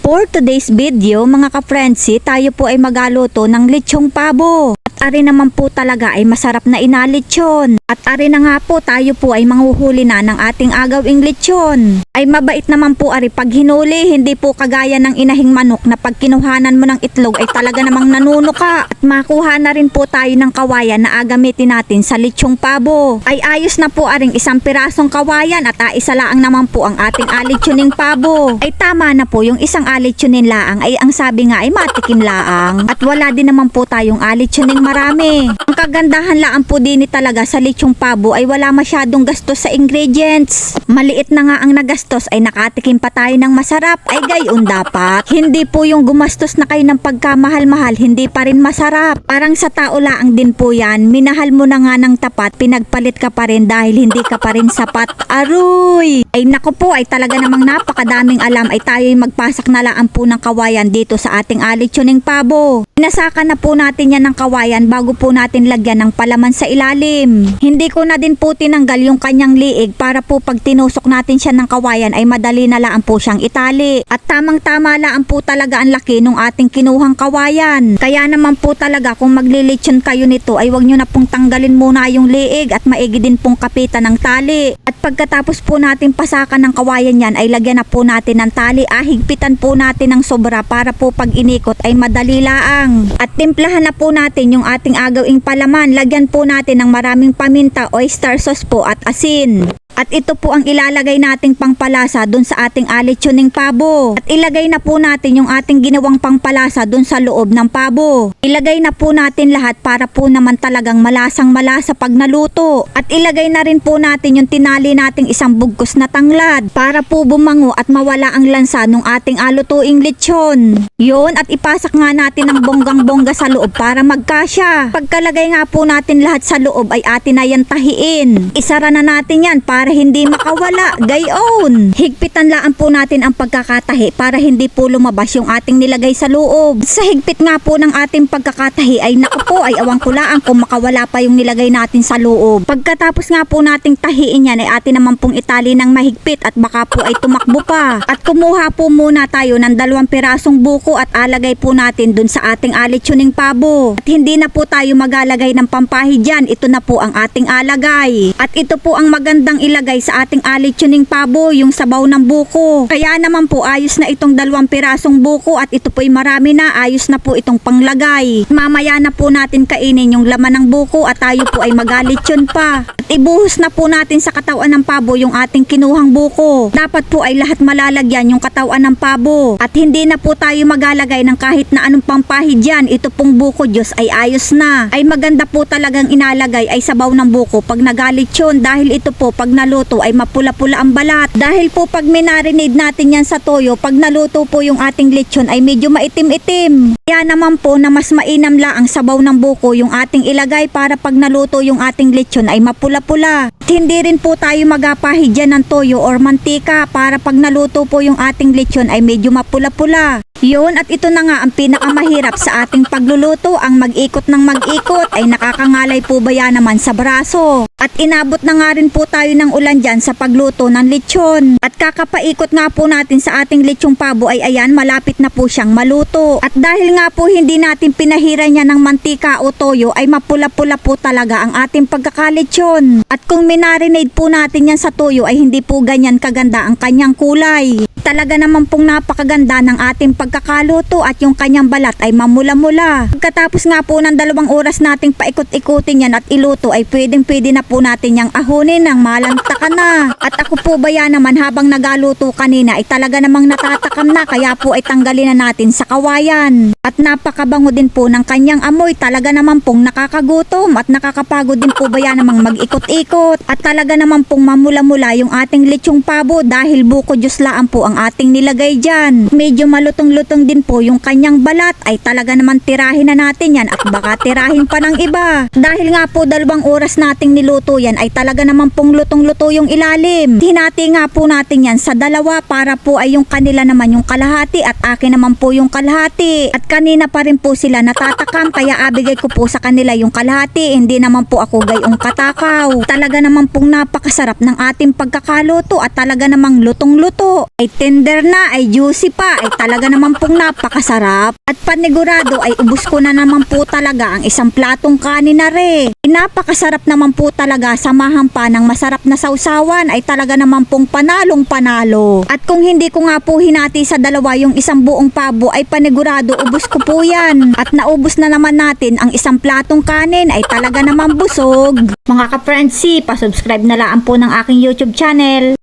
For today's video mga ka-friendsi, tayo po ay magaluto ng lechong pabo. At ari naman po talaga ay masarap na inalechon. At ari na nga po tayo po ay manghuhuli na ng ating agawing lechon. Ay mabait naman po ari pag hinuli, hindi po kagaya ng inahing manok na pag kinuhanan mo ng itlog ay talaga namang nanunuka. At makuha na rin po tayo ng kawayan na agamitin natin sa lechong pabo. Ay ayos na po aring isang pirasong kawayan at isa laang naman po ang ating alechoning pabo. Ay tama na po yung isang alechonin laang ay ang sabi nga ay matikim laang. At wala din naman po tayong alechoning marami. Ang kagandahan laang po din talaga sa lechong pabo ay wala masyadong gastos sa ingredients. Maliit na nga ang nagastos ay nakatikim pa tayo ng masarap. Ay gayon dapat. Hindi po yung gumastos na kayo ng pagkamahal-mahal, hindi pa rin masarap. Parang sa tao laang din po yan. Minahal mo na nga ng tapat, pinagpalit ka pa rin dahil hindi ka pa rin sapat. Aroy! Ay nako po, ay talaga namang napakadaming alam ay tayo'y magpasak na laan po ng kawayan dito sa ating alechoning pabo. Inasakan na po natin yan ng kawayan bago po natin lagyan ng palaman sa ilalim. Hindi ko na din po tinanggal yung kanyang liig para po pag tinusok natin siya ng kawayan ay madali na laan po siyang itali. At tamang-tama laan po talaga ang laki ng ating kinuhang kawayan. Kaya naman po talaga kung maglilechon kayo nito ay wag nyo na pong tanggalin muna yung liig at maigi din pong kapitan ng tali. At pagkatapos po natin pasakan ng kawayan yan ay lagyan na po natin ng tali. Higpitan po natin ng sobra para po pag inikot ay madali laang. At timplahan na po natin yung ating agawing palaman. Lagyan po natin ng maraming paminta, oyster sauce po at asin. At ito po ang ilalagay nating pangpalasa dun sa ating alechoning pabo. At ilagay na po natin yung ating ginawang pangpalasa dun sa loob ng pabo. Ilagay na po natin lahat para po naman talagang malasang malasa pag naluto. At ilagay na rin po natin yung tinali nating isang bugkos na tanglad para po bumango at mawala ang lansa ng ating alutuing lechon. Yun, at ipasak nga natin ng bonggang-bongga sa loob para magkasya. Pagkalagay nga po natin lahat sa loob ay atin na yan tahiin. Isara na natin yan para hindi makawala. Gayon! Higpitan laan po natin ang pagkakatahi para hindi po lumabas yung ating nilagay sa loob. Sa higpit nga po ng ating pagkakatahi ay naku po ay awang kulaan kung makawala pa yung nilagay natin sa loob. Pagkatapos nga po nating tahiin yan ay atin naman pong itali ng mahigpit at baka po ay tumakbo pa. At kumuha po muna tayo ng 2 pirasong buko at alagay po natin dun sa ating alechoning pabo. At hindi na po tayo magalagay ng pampahid dyan. Ito na po ang ating alagay. At ito po ang magandang ilagay sa ating alechoning pabo, yung sabaw ng buko. Kaya naman po ayos na itong 2 pirasong buko at ito po ay marami na, ayos na po itong panglagay. Mamaya na po natin kainin yung laman ng buko at tayo po ay magalechon pa. At ibuhos na po natin sa katawan ng pabo yung ating kinuhang buko. Dapat po ay lahat malalagyan yung katawan ng pabo. At hindi na po tayo magalagay ng kahit na anong pampahid dyan. Ito pong buko Diyos ay ayos na. Ay maganda po talagang inalagay ay sabaw ng buko pag nagalechon dahil ito po pag naluto ay mapula-pula ang balat. Dahil po pag minarinade natin yan sa toyo, pag naluto po yung ating lechon ay medyo maitim-itim. Kaya naman po na mas mainam la ang sabaw ng buko yung ating ilagay para pag naluto yung ating lechon ay mapula-pula. At hindi rin po tayo magapahid dyan ng toyo or mantika para pag naluto po yung ating lechon ay medyo mapula-pula. Yun, at ito na nga ang pinakamahirap sa ating pagluluto, ang mag-ikot ng mag-ikot ay nakakangalay po ba yan naman sa braso. At inabot na nga rin po tayo ng ulan dyan sa pagluto ng lechon. At kakapaikot nga po natin sa ating lechong pabo ay ayan, malapit na po siyang maluto. At dahil nga po hindi natin pinahiran niya ng mantika o toyo ay mapula-pula po talaga ang ating pagkakalechon. At kung minarinade po natin yan sa toyo ay hindi po ganyan kaganda ang kanyang kulay. Talaga naman pong napakaganda ng ating pagkakaluto at yung kanyang balat ay mamula-mula. Pagkatapos nga po ng 2 oras nating paikot-ikutin yan at iluto ay pwedeng-pwede na po natin yang ahunin ng malantakan na. At ako po ba yan naman habang nagaluto kanina ay talaga namang natatakam na kaya po ay tanggalin na natin sa kawayan. At napakabango din po ng kanyang amoy, talaga naman pong nakakagutom at nakakapagod din po ba yan namang mag-ikot-ikot. At talaga naman pong mamula-mula yung ating lechong pabo dahil buko Diyos laan po ang ating nilagay dyan. Medyo malutong-lutong din po yung kanyang balat ay talaga naman tirahin na natin yan at baka tirahin pa ng iba. Dahil nga po 2 oras nating niluto yan ay talaga naman pong lutong-luto yung ilalim. Hinati nga po natin yan sa 2 para po ay yung kanila naman yung kalahati at akin naman po yung kalahati. At kanina pa rin po sila natatakam kaya abigay ko po sa kanila yung kalahati, hindi naman po ako gayong katakaw. Talaga naman pong napakasarap ng ating pagkakaluto at talaga namang lutong-luto. Ay tender na, ay juicy pa, ay talaga naman pong napakasarap. At panigurado ay ubos ko na naman po talaga ang isang platong kanin na rin. Napakasarap naman po talaga, samahan pa ng masarap na sausawan ay talaga naman pong panalong panalo. At kung hindi ko nga po hinati sa dalawa yung isang buong pabo ay panigurado ubos ko po yan. At naubos na naman natin ang isang platong kanin ay talaga naman busog. Mga ka-friendsi, pasubscribe na lang po ng aking YouTube channel.